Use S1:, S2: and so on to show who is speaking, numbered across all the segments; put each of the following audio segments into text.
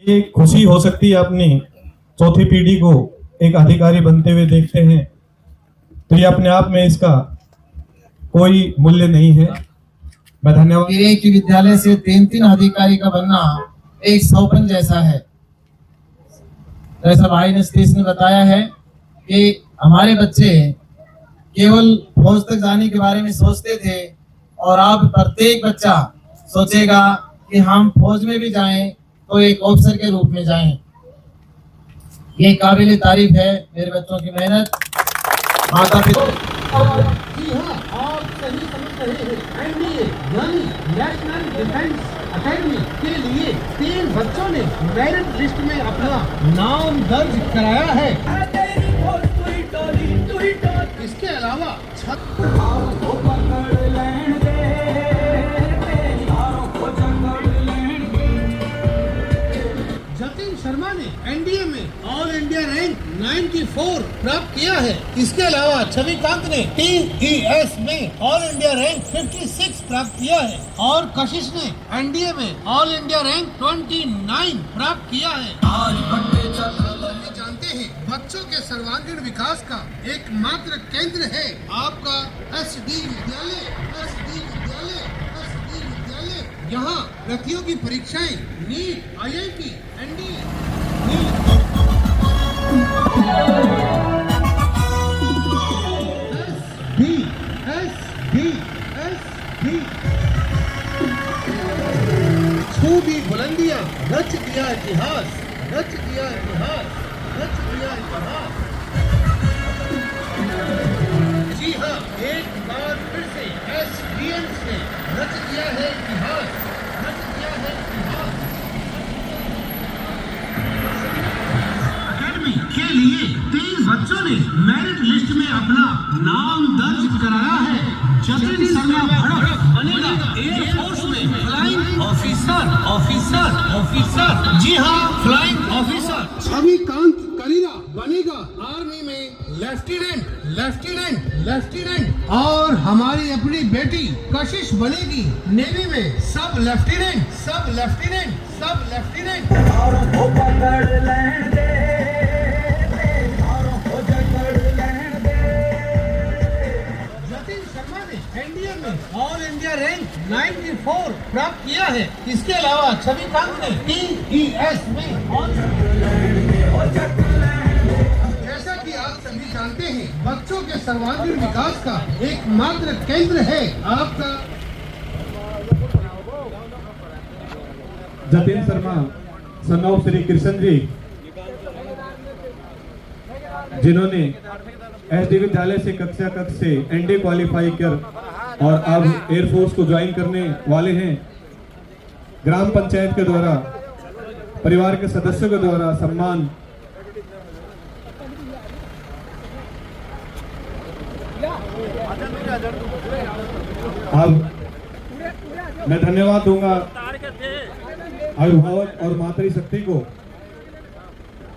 S1: ये खुशी हो सकती है अपनी चौथी पीढ़ी को एक अधिकारी बनते हुए देखते हैं, तो ये अपने आप में इसका कोई मूल्य नहीं है। मैं धन्यवाद।
S2: एक ही विद्यालय से तीन अधिकारी का बनना एक सौपन जैसा है। जैसा भाई नस्तीस ने बताया है कि हमारे बच्चे केवल फौज तक जाने के बारे में सोचते थे और अब प्रत्येक बच्चा सोचेगा कि हम फौज में भी जाएं तो एक ऑफिसर के रूप में जाएं। ये काबिल तारीफ है मेरे बच्चों की मेहनत। माता पिता
S3: जी हाँ, आप सही समझ रहे हैं। एनडीए यानी नेशनल डिफेंस एकेडमी के लिए 3 बच्चों ने मेरिट लिस्ट में अपना नाम दर्ज कराया है। इसके अलावा जतिन शर्मा ने एनडीए में ऑल इंडिया रैंक 94 प्राप्त किया है। इसके अलावा छविकांत ने टीईएस में ऑल इंडिया रैंक 56 प्राप्त किया है और कशिश ने एनडीए में ऑल इंडिया रैंक 29 प्राप्त किया है। जानते हैं बच्चों के सर्वांगीण विकास का एकमात्र केंद्र है आपका एसडी विद्यालय। यहाँ प्रतियोगी परीक्षाएं नीट, आईआईटी, एनडीए, छू भी बुलंदियां, रच दिया इतिहास, रच दिया इतिहास, रच दिया इतिहास। जी हाँ, एक बार फिर से एसडीएम्स ने रच दिया है इतिहास, रच दिया है इतिहास। एकेडमी के लिए 30 बच्चों ने मेरिट लिस्ट में अपना नाम दर्ज कराया है। जतिन शर्मा भड़क बनेगा एयरफोर्स में फ्लाइंग ऑफिसर। जी हाँ, फ्लाइंग ऑफिसर। छविकांत कलीरा बनेगा आर्मी में लेफ्टिनेंट और हमारी अपनी बेटी कशिश बनेगी नेवी में सब लेफ्टिनेंट। जतिन शर्मा ने एनडीए में ऑल इंडिया रैंक 94 प्राप्त किया है। इसके अलावा छविकांत ने टीईएस में जैसा कि आप सभी जानते हैं बच्चों के सर्वांगीण विकास का एकमात्र केंद्र है आपका
S1: जतिन शर्मा सन ऑफ श्री कृष्ण जी, जिन्होंने एसडी विद्यालय से कक्षा से एनडी क्वालिफाई कर और अब एयरफोर्स को ज्वाइन करने वाले हैं। ग्राम पंचायत के द्वारा, परिवार के सदस्यों के द्वारा सम्मान अब मैं धन्यवाद दूंगा अभिभावक और मातृशक्ति को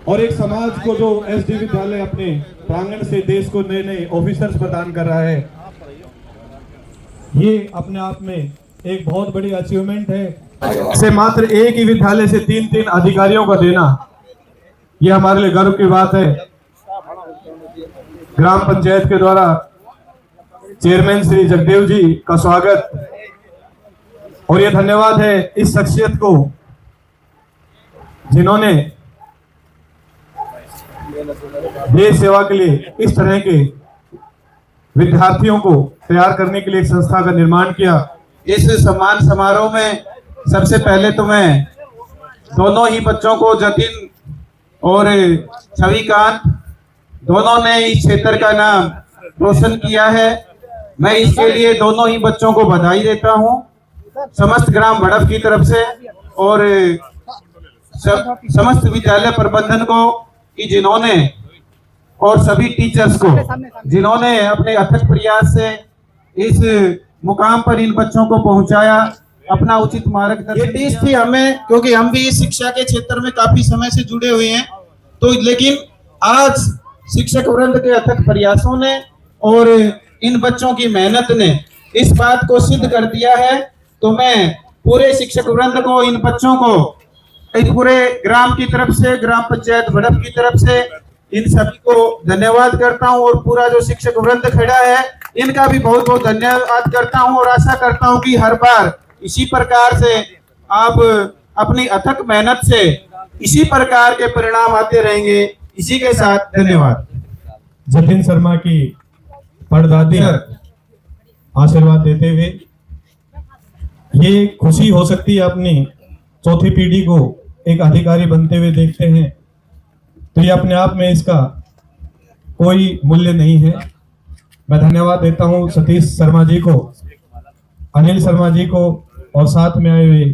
S1: और एक समाज को जो एसडी विद्यालय अपने प्रांगण से देश को नए नए ऑफिसर्स प्रदान कर रहा है। ये अपने आप में एक बहुत बड़ी अचीवमेंट है। से मात्र एक ही विद्यालय से 3 अधिकारियों को देना, ये हमारे लिए गर्व की बात है। ग्राम पंचायत के द्वारा चेयरमैन श्री जगदेव जी का स्वागत और ये धन्यवाद है इस शख्सियत को जिन्होंने देश सेवा के लिए इस तरह के विद्यार्थियों को तैयार करने के लिए एक संस्था का निर्माण किया। इस सम्मान समारोह में सबसे पहले तो मैं दोनों ही बच्चों को, जतिन और छविकांत, दोनों ने इस क्षेत्र का नाम रोशन किया है। मैं इसके लिए दोनों ही बच्चों को बधाई देता हूं समस्त ग्राम भड़प की तरफ से और समस्त विद्यालय प्रबंधन को कि जिन्होंने और सभी टीचर्स को जिन्होंने अपने अथक प्रयास से इस मुकाम पर इन बच्चों को पहुंचाया, अपना उचित मार्गदर्शन। ये टीच थी हमें, क्योंकि हम भी इस शिक्षा के क्षेत्र में काफी समय से जुड़े हुए हैं, तो लेकिन आज शिक्षक वृंद के अथक प्रयासों ने और इन बच्चों की मेहनत ने इस बात को सिद्ध कर दिया है। तो मैं पूरे शिक्षक वृंद को, इन बच्चों को इस पूरे ग्राम की तरफ से, ग्राम पंचायत भड़प की तरफ से इन सभी को धन्यवाद करता हूं और पूरा जो शिक्षक वृंद खड़ा है इनका भी बहुत बहुत धन्यवाद करता हूं और आशा करता हूं कि हर बार इसी प्रकार से आप अपनी अथक मेहनत से इसी प्रकार के परिणाम आते रहेंगे। इसी के साथ धन्यवाद।
S4: जतिन शर्मा की परदादी आशीर्वाद देते हुए, ये खुशी हो सकती है अपनी चौथी पीढ़ी को एक अधिकारी बनते हुए देखते हैं, तो ये अपने आप में इसका कोई मूल्य नहीं है। मैं धन्यवाद देता हूं सतीश शर्मा जी को, अनिल शर्मा जी को और साथ में आए हुए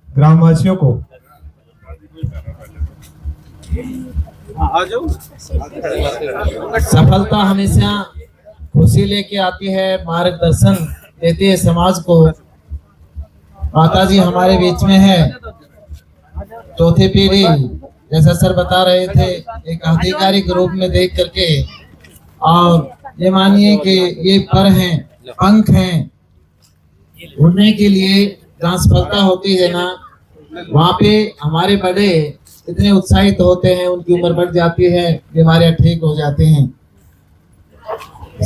S4: ग्रामवासियों को।
S2: सफलता हमेशा खुशी लेके आती है, मार्गदर्शन देती है समाज को। माता जी हमारे बीच में है, चौथी पीढ़ी जैसा सर बता रहे थे, एक अधिकारी के रूप में देख करके, और ये मानिए कि ये पर हैं, पंख हैं, उड़ने के लिए जहाँ सफलता होती है ना, वहाँ पे हमारे बड़े इतने उत्साहित होते हैं, उनकी उम्र बढ़ जाती है, बीमारियां ठीक हो जाते हैं।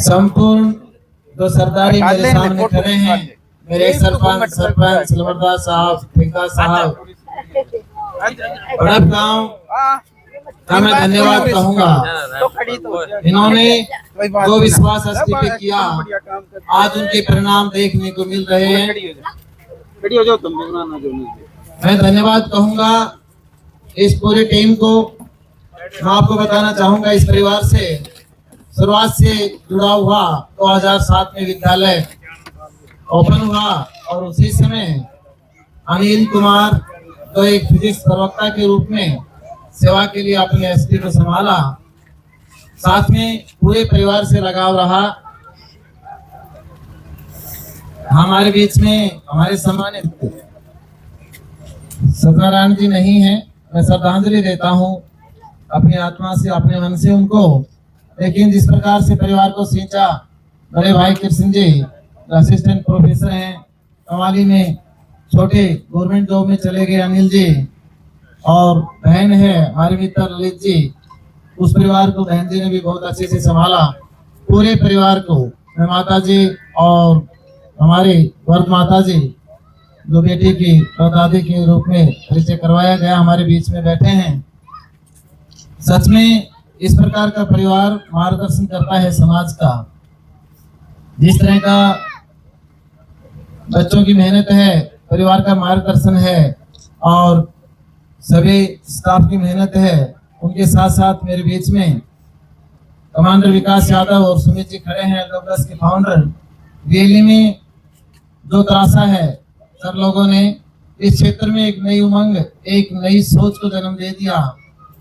S2: संपूर्ण जो सरदारी मेरे सामने खड़े हैं, मेरे सरपंच लमरदास साहब, ठेकेदार साहब, बड़प गांव का मैं धन्यवाद कहूंगा। इन्होंने जो विश्वास स्थापित किया, आज उनके परिणाम देखने को मिल रहे हैं। मैं धन्यवाद कहूंगा इस पूरे टीम को। मैं आपको बताना चाहूंगा, इस परिवार से शुरुआत से जुड़ा हुआ 2007 में विद्यालय ओपन हुआ और उसी समय अनिल कुमार तो एक फिजिक्स प्रवक्ता के रूप में सेवा के लिए अपने एसपी को संभाला, साथ में पूरे परिवार से लगाव रहा। हमारे बीच में हमारे सम्मानित सत्यनारायण जी नहीं है, मैं श्रद्धांजलि देता हूँ अपनी आत्मा से, अपने मन से उनको। लेकिन जिस प्रकार से परिवार को सींचा, बड़े भाई कृष्ण जी असिस्टेंट प्रोफेसर हैं कवाली में, छोटे गवर्नमेंट जॉब में चले गए अनिल जी, और बहन है हमारे मित्र ललित जी, उस परिवार को बहन जी ने भी बहुत अच्छे से संभाला। पूरे परिवार को मैं माता जी और हमारे वर्ग माता जी जो बेटी की दादी के रूप में परिचय करवाया गया, हमारे बीच में बैठे हैं। सच में इस प्रकार का परिवार मार्गदर्शन करता है समाज का। जिस तरह का बच्चों की मेहनत है, परिवार का मार्गदर्शन है और सभी स्टाफ की मेहनत है, उनके साथ साथ मेरे बीच में कमांडर विकास यादव और सुमित जी खड़े हैं, लोकस के फाउंडर। दिल्ली में जो तरासा है, सब लोगों ने इस क्षेत्र में एक नई उमंग, एक नई सोच को जन्म दे दिया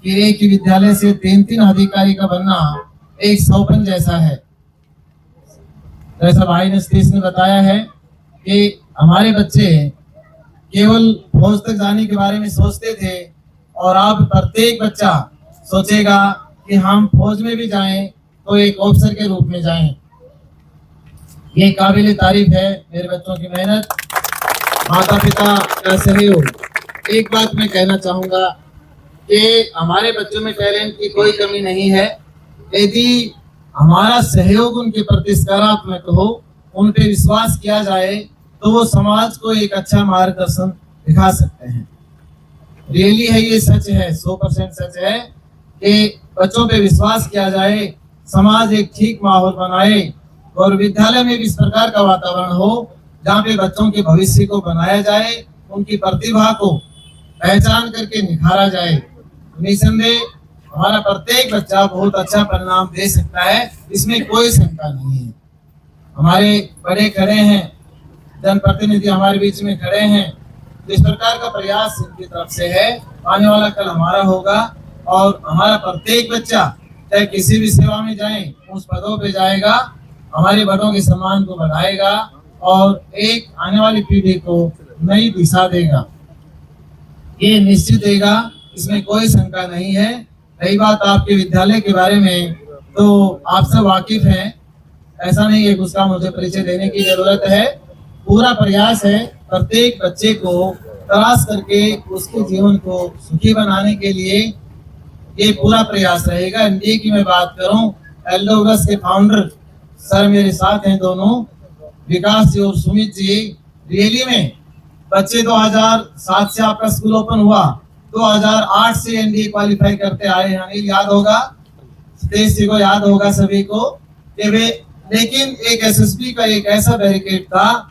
S2: कि एक ही विद्यालय से 3-3 अधिकारी का बनना एक सौपन जैसा है। जैसा भाई सतीश ने बताया है कि हमारे बच्चे केवल फौज तक जाने के बारे में सोचते थे, और अब प्रत्येक बच्चा सोचेगा कि हम फौज में भी जाएं तो एक ऑफिसर के रूप में जाएं। ये काबिल तारीफ है मेरे बच्चों की मेहनत, माता पिता का सहयोग। एक बात मैं कहना चाहूंगा कि हमारे बच्चों में टैलेंट की कोई कमी नहीं है, यदि हमारा सहयोग उनके प्रति सकारात्मक हो, उन पे विश्वास किया जाए, तो वो समाज को एक अच्छा मार्गदर्शन दिखा सकते हैं। रियली है, ये सच है, 100% सच है कि बच्चों पे विश्वास किया जाए, समाज एक ठीक माहौल बनाए और विद्यालय में भी इस प्रकार का वातावरण हो जहाँ पे बच्चों के भविष्य को बनाया जाए, उनकी प्रतिभा को पहचान करके निखारा जाए। निसंदेह हमारा प्रत्येक बच्चा बहुत अच्छा परिणाम दे सकता है, इसमें कोई शंका नहीं है। हमारे बड़े खड़े हैं, जनप्रतिनिधि हमारे बीच में खड़े हैं, तो इस प्रकार का प्रयास इनकी तरफ से है। आने वाला कल हमारा होगा और हमारा प्रत्येक बच्चा चाहे किसी भी सेवा में जाए, उस पदों पे जाएगा, हमारे बड़ों के सम्मान को बढ़ाएगा और एक आने वाली पीढ़ी को नई दिशा देगा, ये निश्चित देगा, इसमें कोई शंका नहीं है। रही बात आपके विद्यालय के बारे में, तो आप सब वाकिफ हैं, ऐसा नहीं है उसका मुझे परिचय देने की जरूरत है। पूरा प्रयास है प्रत्येक बच्चे को तलाश करके उसके जीवन को सुखी बनाने के लिए ये पूरा प्रयास रहेगा। एनडीए की मैं बात करूं, एल्डोगस के फाउंडर सर मेरे साथ हैं दोनों, विकास जी और सुमित जी। रियली में बच्चे 2007 से आपका स्कूल ओपन हुआ, 2008 से एनडीए क्वालिफाई करते आए हैं। अनिल याद होगा, सतीश जी को याद होगा सभी को कि वे, लेकिन एक एसएसबी का एक ऐसा बैरिकेड था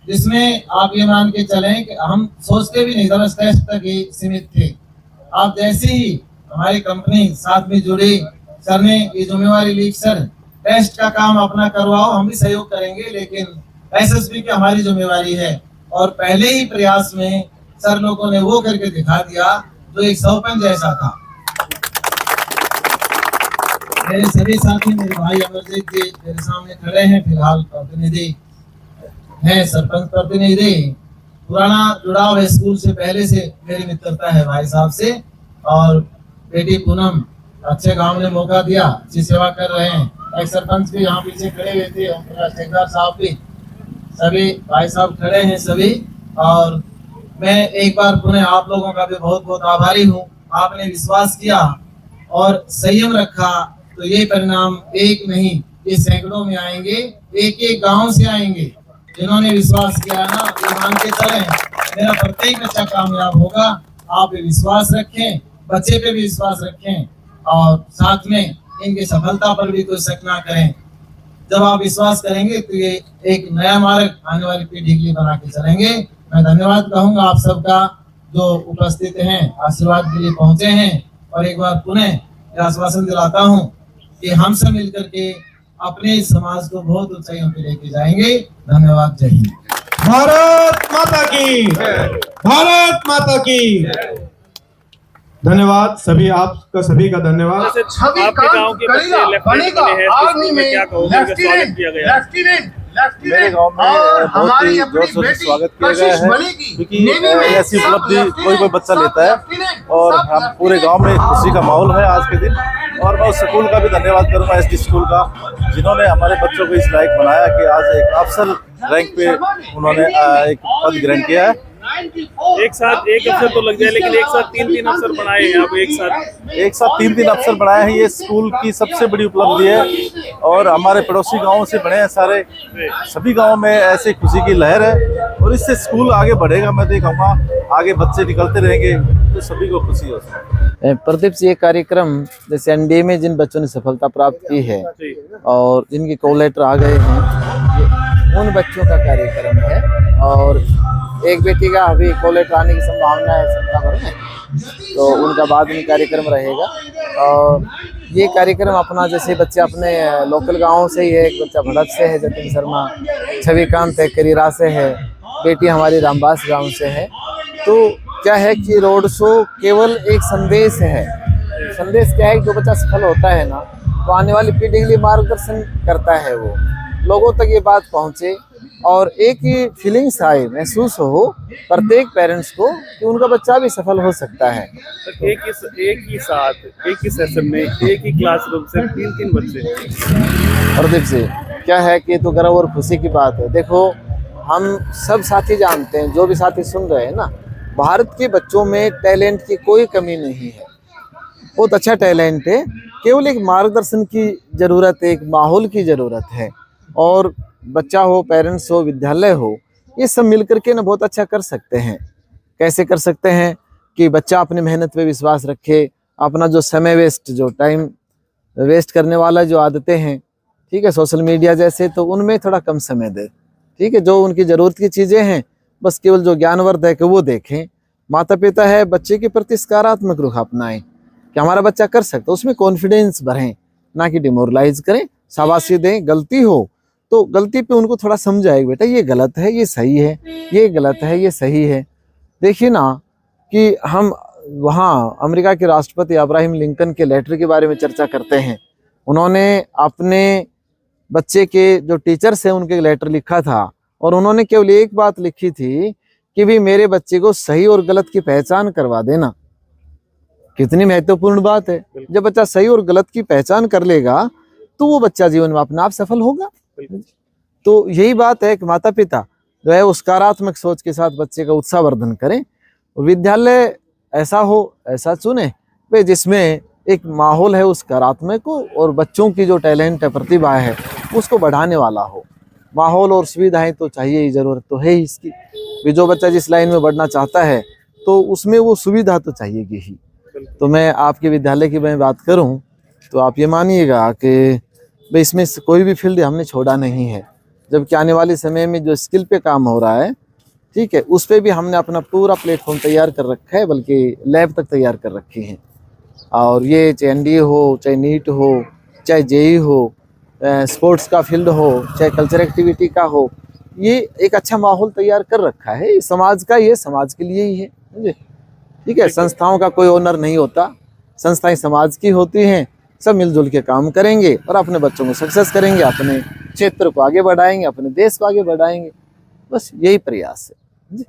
S2: जिसमें आप ये मान के चलें कि हम सोचते भी नहीं था, बस टेस्ट तक ही सीमित थे। आप जैसे ही हमारी कंपनी साथ में जुड़ी, सर ने ये जिम्मेवारी ली, सर टेस्ट का काम अपना करवाओ, हम भी सहयोग करेंगे, लेकिन एसएसबी की हमारी जिम्मेवारी है। और पहले ही प्रयास में सर लोगों ने वो करके दिखा दिया जो एक सौपन जैसा था। मेरे सभी साथी, मेरे भाई अमरजीत जी मेरे सामने खड़े हैं, फिलहाल प्रतिनिधि हैं, सरपंच प्रतिनिधि। पुराना जुड़ाव है स्कूल से, पहले से मेरी मित्रता है भाई साहब से। और बेटी पूनम, अच्छे गांव ने मौका दिया, अच्छी सेवा कर रहे हैं। एक सरपंच भी यहाँ पीछे खड़े हुए थे, ठेकेदार साहब भी, सभी भाई साहब खड़े हैं सभी। और मैं एक बार पुनः आप लोगों का भी बहुत बहुत आभारी हूँ। आपने विश्वास किया और संयम रखा तो ये परिणाम एक नहीं, ये सैकड़ों में आएंगे, एक एक गांव से आएंगे। जिन्होंने विश्वास किया ना, ये मान के चले मेरा प्रत्येक बच्चा कामयाब होगा। आप ये विश्वास रखें, बच्चे पे भी विश्वास रखें और साथ में इनकी सफलता पर भी कोई शक ना करें। जब आप विश्वास करेंगे तो ये एक नया मार्ग आने वाली पीढ़ी के लिए बना के चलेंगे। मैं धन्यवाद कहूंगा आप सबका जो उपस्थित हैं, आशीर्वाद के लिए पहुंचे हैं। और एक बार पुनः आश्वासन दिलाता हूं कि हम सब मिलकर के अपने समाज को बहुत ऊंचाइयों पे लेके जाएंगे। धन्यवाद, जय हिंद।
S4: भारत माता की, भारत माता की। धन्यवाद सभी, आपका सभी का धन्यवाद।
S5: आपके गांव के बच्चे लेफ्टिनेंट बने हैं, आर्मी में क्या कहोगे कि स्वागत किया गया?
S6: मेरे गांव में बहुत ही जोर शोर से स्वागत किया गया है, क्योंकि ऐसी उपलब्धि कोई बच्चा लेता है और हम पूरे गांव में खुशी का माहौल है आज के दिन। और मैं उस स्कूल का भी धन्यवाद करूंगा, एसडी स्कूल का, जिन्होंने हमारे बच्चों को इस लायक बनाया कि आज एक अफसर रैंक पे उन्होंने एक पद ग्रहण किया है।
S5: एक साथ एक अफसर तो लग जाए, लेकिन एक साथ तीन अफसर बनाए हैं आप, एक साथ तीन अफसर बनाए हैं। ये स्कूल की सबसे बड़ी उपलब्धि है और हमारे पड़ोसी गांवों से बने हैं सारे, सभी गांवों में ऐसे खुशी की लहर है और इससे स्कूल आगे बढ़ेगा। मैं देखूंगा आगे बच्चे निकलते रहेंगे तो सभी को खुशी होगी।
S7: प्रदीप जी, ये कार्यक्रम जैसे एनडीए में जिन बच्चों ने सफलता प्राप्त की है और जिनके कॉल लेटर आ गए हैं, ये उन बच्चों का कार्यक्रम है। और एक बेटी का अभी कॉल लेटर आने की संभावना है सितंबर में, तो उनका बाद में कार्यक्रम रहेगा। और ये कार्यक्रम अपना, जैसे बच्चे अपने लोकल गाँव से ही है, एक बच्चा भड़क से है, जतिन शर्मा, छविकांत है करीरा से है, बेटी हमारी रामबास गाँव से है। तो क्या है कि रोड शो केवल एक संदेश है। संदेश क्या है कि जो बच्चा सफल होता है ना, तो आने वाली पीढ़ी के लिए मार्गदर्शन करता है, वो लोगों तक ये बात पहुंचे और एक ही फीलिंग्स आए, महसूस हो प्रत्येक पेरेंट्स को कि उनका बच्चा भी सफल हो सकता है।
S5: एक ही साथ एक ही सेशन में एक ही क्लासरूम से तीन बच्चे।
S7: प्रदीप जी, क्या है कि तो गर्व और खुशी की बात है। देखो, हम सब साथी जानते हैं, जो भी साथी सुन रहे हैं ना, भारत के बच्चों में टैलेंट की कोई कमी नहीं है, बहुत अच्छा टैलेंट है। केवल एक मार्गदर्शन की ज़रूरत है, एक माहौल की ज़रूरत है। और बच्चा हो, पेरेंट्स हो, विद्यालय हो, ये सब मिल करके ना बहुत अच्छा कर सकते हैं। कैसे कर सकते हैं कि बच्चा अपनी मेहनत पे विश्वास रखे, अपना जो समय वेस्ट, जो टाइम वेस्ट करने वाला जो आदतें हैं, ठीक है, सोशल मीडिया जैसे, तो उनमें थोड़ा कम समय दे, ठीक है। जो उनकी ज़रूरत की चीज़ें हैं, बस केवल जो ज्ञानवर्धक है कि वो देखें। माता पिता है, बच्चे के प्रति सकारात्मक रुख अपनाएं कि हमारा बच्चा कर सकता है, उसमें कॉन्फिडेंस भरें, ना कि डिमोरलाइज करें। शाबाशी दें, गलती हो तो गलती पे उनको थोड़ा समझाए, बेटा ये गलत है, ये सही है, ये गलत है, ये सही है। देखिए ना कि हम वहाँ अमेरिका के राष्ट्रपति अब्राहम लिंकन के लेटर के बारे में चर्चा करते हैं। उन्होंने अपने बच्चे के जो टीचर्स हैं उनके लेटर लिखा था और उन्होंने केवल एक बात लिखी थी कि भी मेरे बच्चे को सही और गलत की पहचान करवा देना। कितनी महत्वपूर्ण बात है। जब बच्चा सही और गलत की पहचान कर लेगा तो वो बच्चा जीवन में अपने आप सफल होगा। तो यही बात है कि माता पिता जो है सकारात्मक सोच के साथ बच्चे का उत्साहवर्धन करें विद्यालय ऐसा हो, ऐसा चुने भाई जिसमें एक माहौल है उस सकारात्मक को, और बच्चों की जो टैलेंट है, प्रतिभा है, उसको बढ़ाने वाला हो। माहौल और सुविधाएं तो चाहिए ही, ज़रूरत तो है ही इसकी भी। जो बच्चा जिस लाइन में बढ़ना चाहता है तो उसमें वो सुविधा तो चाहिएगी ही। तो मैं आपके विद्यालय की मैं बात करूं तो आप ये मानिएगा कि भाई इसमें कोई भी फील्ड हमने छोड़ा नहीं है, जबकि आने वाले समय में जो स्किल पे काम हो रहा है, ठीक है, उस पर भी हमने अपना पूरा प्लेटफॉर्म तैयार कर रखा है, बल्कि लैब तक तैयार कर रखी हैं। और ये चाहे NDA हो, चाहे नीट हो, चाहे JEE हो, स्पोर्ट्स का फील्ड हो, चाहे कल्चर एक्टिविटी का हो, ये एक अच्छा माहौल तैयार कर रखा है। समाज का, ये समाज के लिए ही है, समझे? ठीक है, संस्थाओं का कोई ओनर नहीं होता, संस्थाएं समाज की होती हैं। सब मिलजुल के काम करेंगे और अपने बच्चों को सक्सेस करेंगे, अपने क्षेत्र को आगे बढ़ाएंगे, अपने देश को आगे बढ़ाएंगे। बस यही प्रयास है।